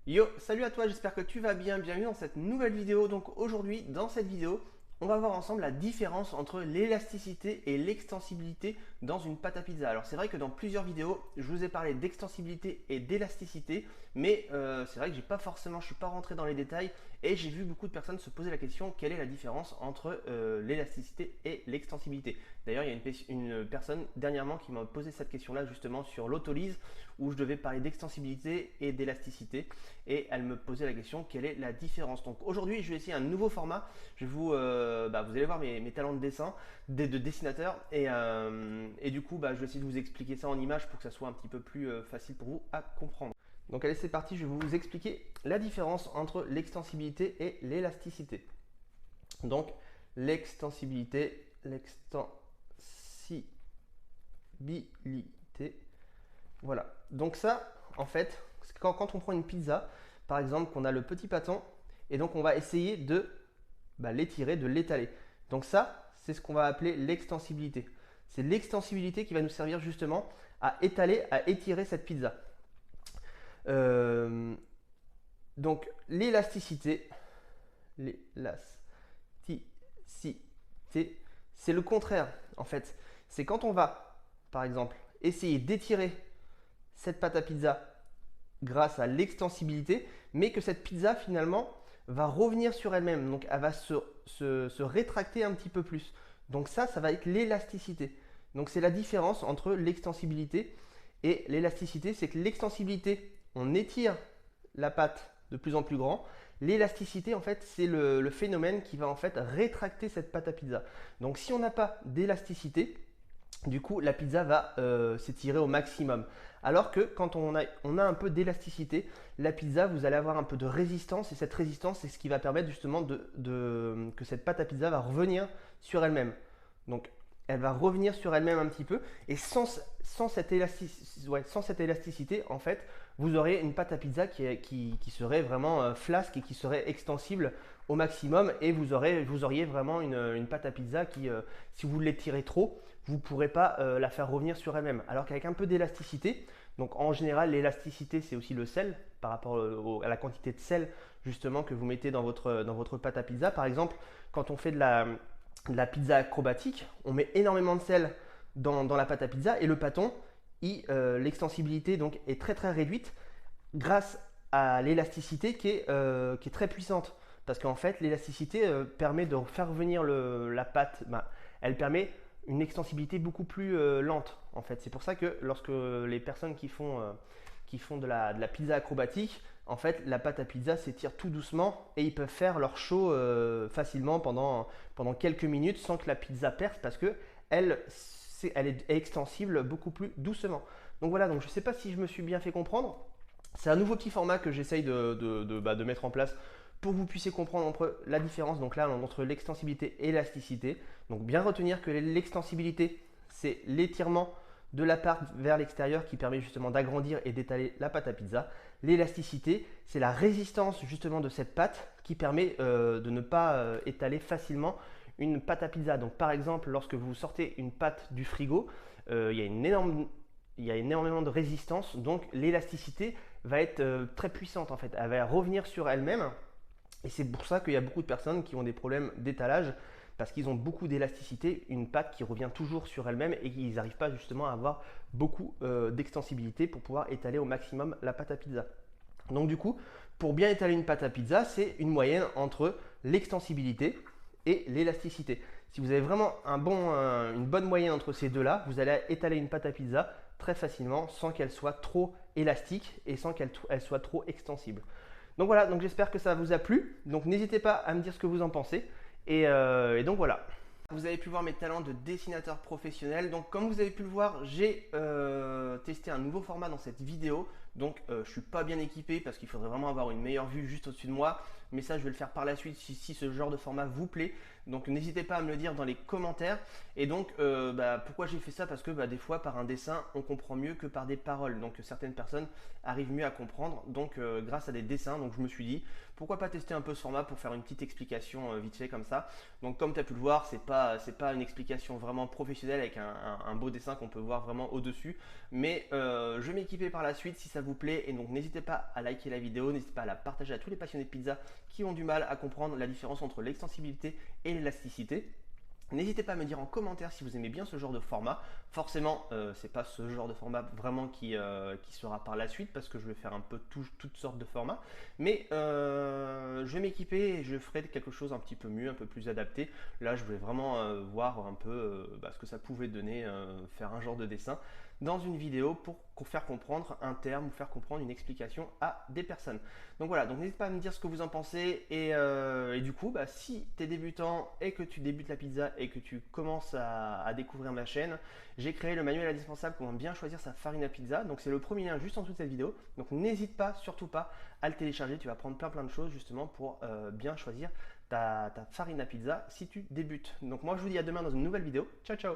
Yo, salut à toi, j'espère que tu vas bien, bienvenue dans cette nouvelle vidéo. Donc aujourd'hui, dans cette vidéo, on va voir ensemble la différence entre l'élasticité et l'extensibilité dans une pâte à pizza. Alors c'est vrai que dans plusieurs vidéos, je vous ai parlé d'extensibilité et d'élasticité, mais c'est vrai que je ne suis pas rentré dans les détails et j'ai vu beaucoup de personnes se poser la question quelle est la différence entre l'élasticité et l'extensibilité. D'ailleurs, il y a une personne dernièrement qui m'a posé cette question-là justement sur l'autolyse où je devais parler d'extensibilité et d'élasticité et elle me posait la question quelle est la différence. Donc aujourd'hui, je vais essayer un nouveau format. Je vais vous allez voir mes talents de dessin, de dessinateur, et du coup, je vais essayer de vous expliquer ça en images pour que ça soit un petit peu plus facile pour vous à comprendre. Donc allez, c'est parti, je vais vous expliquer la différence entre l'extensibilité et l'élasticité. Donc l'extensibilité, voilà. Donc ça, en fait, quand on prend une pizza, par exemple, qu'on a le petit pâton, et donc on va essayer de l'étirer, de l'étaler. Donc ça, c'est ce qu'on va appeler l'extensibilité. C'est l'extensibilité qui va nous servir justement à étaler, à étirer cette pizza. Euh, donc l'élasticité, c'est le contraire en fait. C'est quand on va, par exemple, essayer d'étirer cette pâte à pizza grâce à l'extensibilité, mais que cette pizza finalement va revenir sur elle-même. Donc elle va se rétracter un petit peu plus. Donc ça va être l'élasticité. Donc c'est la différence entre l'extensibilité et l'élasticité. C'est que l'extensibilité, on étire la pâte de plus en plus grand. L'élasticité, en fait, c'est le phénomène qui va en fait rétracter cette pâte à pizza. Donc si on n'a pas d'élasticité, du coup, la pizza va s'étirer au maximum. Alors que quand on a un peu d'élasticité, la pizza, vous allez avoir un peu de résistance. Et cette résistance, c'est ce qui va permettre justement que cette pâte à pizza va revenir sur elle-même. Donc, elle va revenir sur elle-même un petit peu. Et sans cette élasticité, en fait, vous aurez une pâte à pizza qui serait vraiment flasque et qui serait extensible au maximum. Et vous auriez vraiment une pâte à pizza qui, si vous l'étirez trop, vous ne pourrez pas la faire revenir sur elle-même. Alors qu'avec un peu d'élasticité, donc en général l'élasticité c'est aussi le sel par rapport à la quantité de sel justement que vous mettez dans votre pâte à pizza. Par exemple, quand on fait de la pizza acrobatique, on met énormément de sel dans la pâte à pizza et le pâton, l'extensibilité donc est très très réduite grâce à l'élasticité qui est très puissante. Parce qu'en fait, l'élasticité permet de faire revenir la pâte, elle permet une extensibilité beaucoup plus lente en fait. C'est pour ça que lorsque les personnes qui font de la pizza acrobatique, en fait la pâte à pizza s'étire tout doucement et ils peuvent faire leur show facilement pendant quelques minutes sans que la pizza perce parce que elle est extensible beaucoup plus doucement. Donc voilà, donc je ne sais pas si je me suis bien fait comprendre. C'est un nouveau petit format que j'essaye de mettre en place pour que vous puissiez comprendre entre la différence donc là entre l'extensibilité et l'élasticité. Donc bien retenir que l'extensibilité, c'est l'étirement de la pâte vers l'extérieur qui permet justement d'agrandir et d'étaler la pâte à pizza. L'élasticité, c'est la résistance justement de cette pâte qui permet de ne pas étaler facilement une pâte à pizza. Donc par exemple, lorsque vous sortez une pâte du frigo, il y a énormément de résistance, donc l'élasticité va être très puissante en fait. Elle va revenir sur elle-même et c'est pour ça qu'il y a beaucoup de personnes qui ont des problèmes d'étalage parce qu'ils ont beaucoup d'élasticité, une pâte qui revient toujours sur elle-même et qu'ils n'arrivent pas justement à avoir beaucoup d'extensibilité pour pouvoir étaler au maximum la pâte à pizza. Donc du coup, pour bien étaler une pâte à pizza, c'est une moyenne entre l'extensibilité et l'élasticité. Si vous avez vraiment une bonne moyenne entre ces deux-là, vous allez étaler une pâte à pizza très facilement sans qu'elle soit trop élastique et sans qu'elle soit trop extensible. Donc voilà, donc j'espère que ça vous a plu. Donc n'hésitez pas à me dire ce que vous en pensez. Et donc voilà. Vous avez pu voir mes talents de dessinateur professionnel. Donc comme vous avez pu le voir, j'ai testé un nouveau format dans cette vidéo. Donc je ne suis pas bien équipé parce qu'il faudrait vraiment avoir une meilleure vue juste au-dessus de moi. Mais ça, je vais le faire par la suite si ce genre de format vous plaît. Donc n'hésitez pas à me le dire dans les commentaires. Et donc pourquoi j'ai fait ça? Parce que des fois par un dessin, on comprend mieux que par des paroles. Donc certaines personnes arrivent mieux à comprendre. Donc grâce à des dessins, donc je me suis dit pourquoi pas tester un peu ce format pour faire une petite explication vite fait comme ça. Donc comme tu as pu le voir, c'est pas une explication vraiment professionnelle avec un beau dessin qu'on peut voir vraiment au-dessus. Mais je vais m'équiper par la suite si ça vous vous plaît et donc n'hésitez pas à liker la vidéo, n'hésitez pas à la partager à tous les passionnés de pizza qui ont du mal à comprendre la différence entre l'extensibilité et l'élasticité. N'hésitez pas à me dire en commentaire si vous aimez bien ce genre de format. Forcément, c'est pas ce genre de format vraiment qui sera par la suite parce que je vais faire un peu toutes sortes de formats. Mais je vais m'équiper et je ferai quelque chose un petit peu mieux, un peu plus adapté. Là, je voulais vraiment voir un peu ce que ça pouvait donner, faire un genre de dessin dans une vidéo pour faire comprendre un terme ou faire comprendre une explication à des personnes. Donc voilà, donc n'hésitez pas à me dire ce que vous en pensez et du coup, si tu es débutant et que tu débutes la pizza et que tu commences à découvrir ma chaîne, j'ai créé le manuel indispensable comment bien choisir sa farine à pizza. Donc c'est le premier lien juste en dessous de cette vidéo. Donc n'hésite pas, surtout pas, à le télécharger. Tu vas prendre plein de choses justement pour bien choisir ta farine à pizza si tu débutes. Donc moi je vous dis à demain dans une nouvelle vidéo. Ciao ciao.